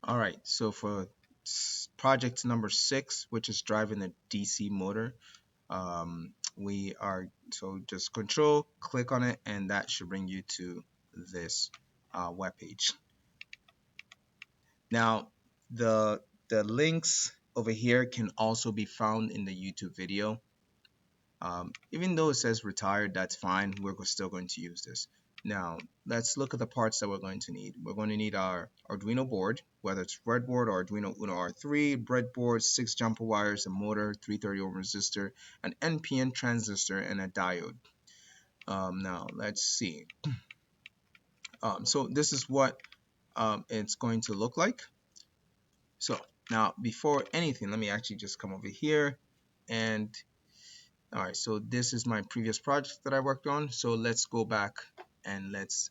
All right, so for project number 6, which is driving the DC motor, we are, so just control, click on it, and that should bring you to this web page. Now, the links over here can also be found in the YouTube video. Even though it says retired, that's fine. We're still going to use this. Now, let's look at the parts that we're going to need. We're going to need our Arduino board, whether it's breadboard or Arduino Uno R3, breadboard, 6 jumper wires, a motor, 330 ohm resistor, an NPN transistor, and a diode. Now, let's see. So this is what it's going to look like. So now, before anything, let me actually just come over here and all right, so this is my previous project that I worked on. So let's go back and let's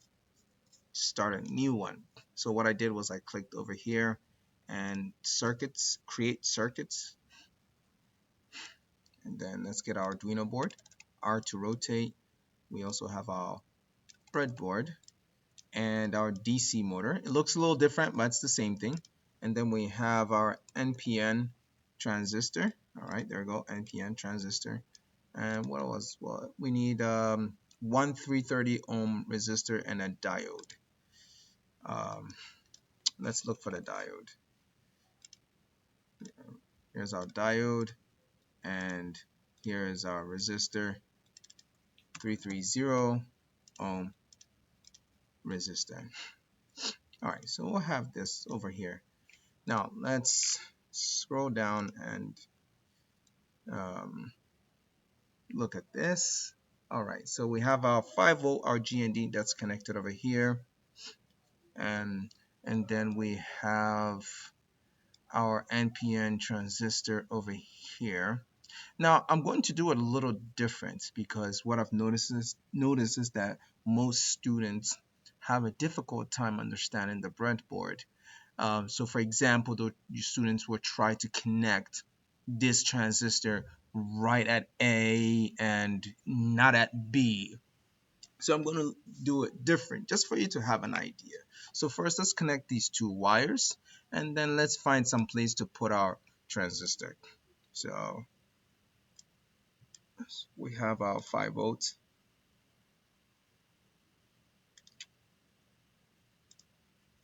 start a new one. So what I did was I clicked over here and circuits, create circuits. And then let's get our Arduino board, R to rotate. We also have our breadboard and our DC motor. It looks a little different, but it's the same thing. And then we have our NPN transistor. All right, there we go, NPN transistor. And what else? Well, we need one 330 ohm resistor and a diode. Let's look for the diode. Here's our diode, and here is our resistor, 330 ohm resistor. All right, so we'll have this over here. Now let's scroll down and look at this. All right, so we have our 5-volt RGND that's connected over here, and then we have our NPN transistor over here. Now I'm going to do it a little different because what I've noticed is that most students have a difficult time understanding the breadboard. So for example, the students will try to connect this transistor right at A and not at B. So I'm going to do it different just for you to have an idea. So first let's connect these two wires and then let's find some place to put our transistor. So we have our 5 volts.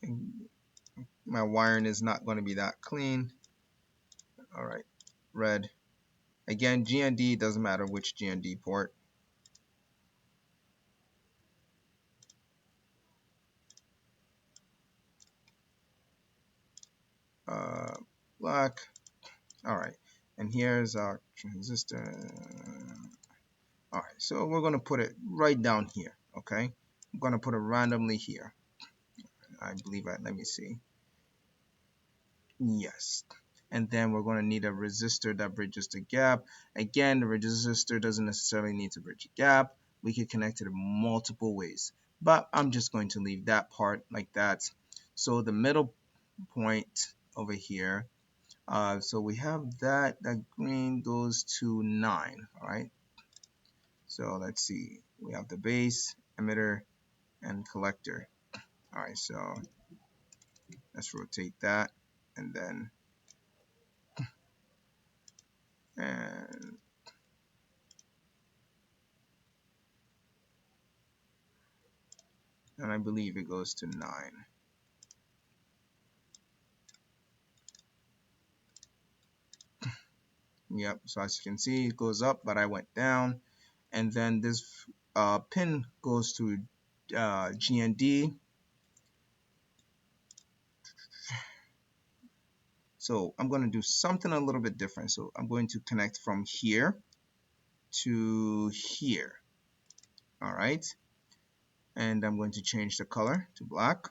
And my wiring is not going to be that clean. All right, red. Again, GND doesn't matter which GND port. Black. All right, and here's our transistor. All right, so we're going to put it right down here. Okay, I'm going to put it randomly here. I believe that. Let me see. Yes. And then we're going to need a resistor that bridges the gap. Again, the resistor doesn't necessarily need to bridge a gap. We can connect it in multiple ways. But I'm just going to leave that part like that. So the middle point over here. So we have that green goes to 9. All right. So let's see. We have the base, emitter, and collector. All right. So let's rotate that. And then and I believe it goes to 9. Yep, so as you can see, it goes up, but I went down. And then this pin goes to GND. So I'm going to do something a little bit different. So I'm going to connect from here to here. All right. And I'm going to change the color to black.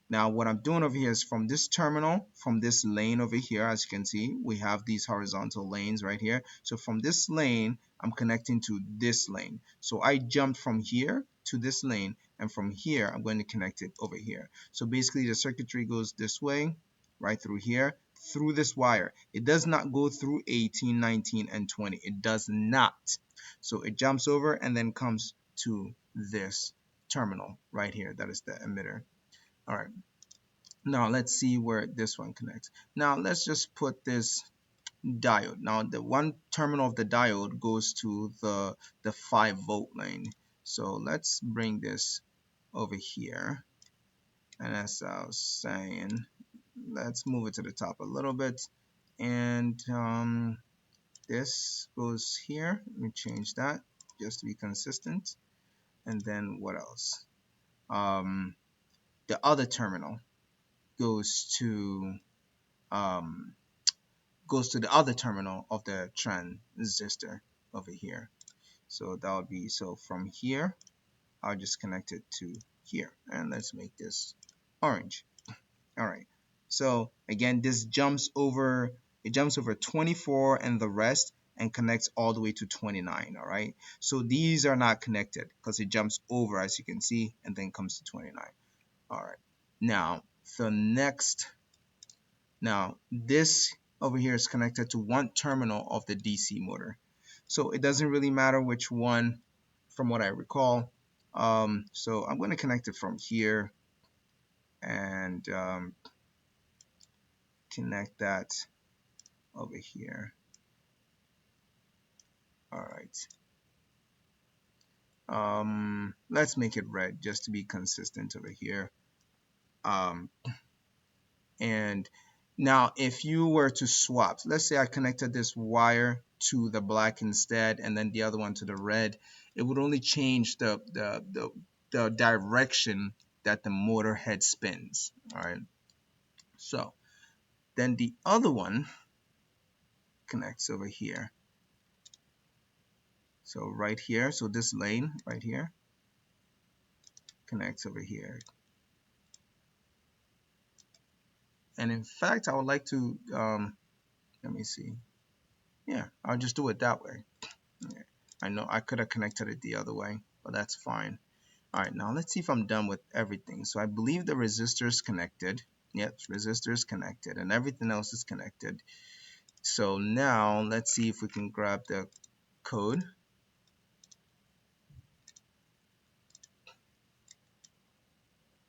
Now what I'm doing over here is from this terminal, from this lane over here, as you can see, we have these horizontal lanes right here. So from this lane, I'm connecting to this lane. So I jumped from here to this lane, and from here, I'm going to connect it over here. So basically the circuitry goes this way, right through here, through this wire. It does not go through 18, 19, and 20. It does not. So it jumps over and then comes to this terminal right here. That is the emitter. All right. Now let's see where this one connects. Now let's just put this diode. Now the one terminal of the diode goes to the 5-volt lane. So let's bring this over here. And as I was saying, let's move it to the top a little bit. And this goes here. Let me change that just to be consistent. And then what else? The other terminal goes to um, the other terminal of the transistor over here. So that would be, so from here I'll just connect it to here, and let's make this orange. All right, so again, this jumps over, it jumps over 24 and the rest and connects all the way to 29. All right, so these are not connected because it jumps over, as you can see, and then comes to 29. All right, now the next, now this over here is connected to one terminal of the DC motor, so it doesn't really matter which one from what I recall. So I'm going to connect it from here and connect that over here. All right. Let's make it red just to be consistent over here. Um, and now if you were to swap, let's say I connected this wire to the black instead and then the other one to the red, it would only change the direction that the motor head spins. All right. So then the other one connects over here. So right here, so this lane right here connects over here. And in fact, I would like to, let me see. Yeah, I'll just do it that way. Yeah. I know I could have connected it the other way, but that's fine. All right, now let's see if I'm done with everything. So I believe the resistor is connected. Yep, resistor is connected and everything else is connected. So now let's see if we can grab the code.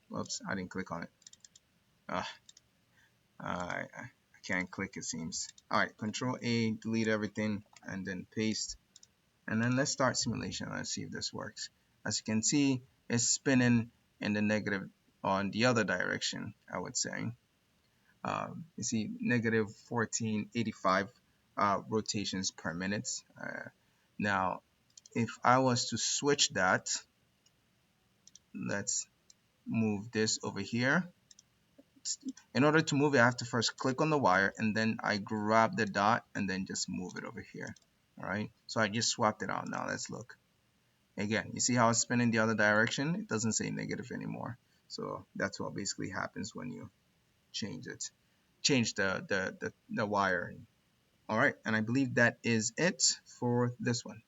Whoops, I didn't click on it. I can't click, it seems. All right, Control A, delete everything, and then paste. And then let's start simulation. Let's see if this works. As you can see, it's spinning in the negative on the other direction, I would say. You see negative 1485 rotations per minute. Now, if I was to switch that, let's move this over here. In order to move it, I have to first click on the wire and then I grab the dot and then just move it over here. All right, so I just swapped it out. Now let's look. Again, you see how it's spinning the other direction? It doesn't say negative anymore. So that's what basically happens when you change it. Change the wire. All right, and I believe that is it for this one.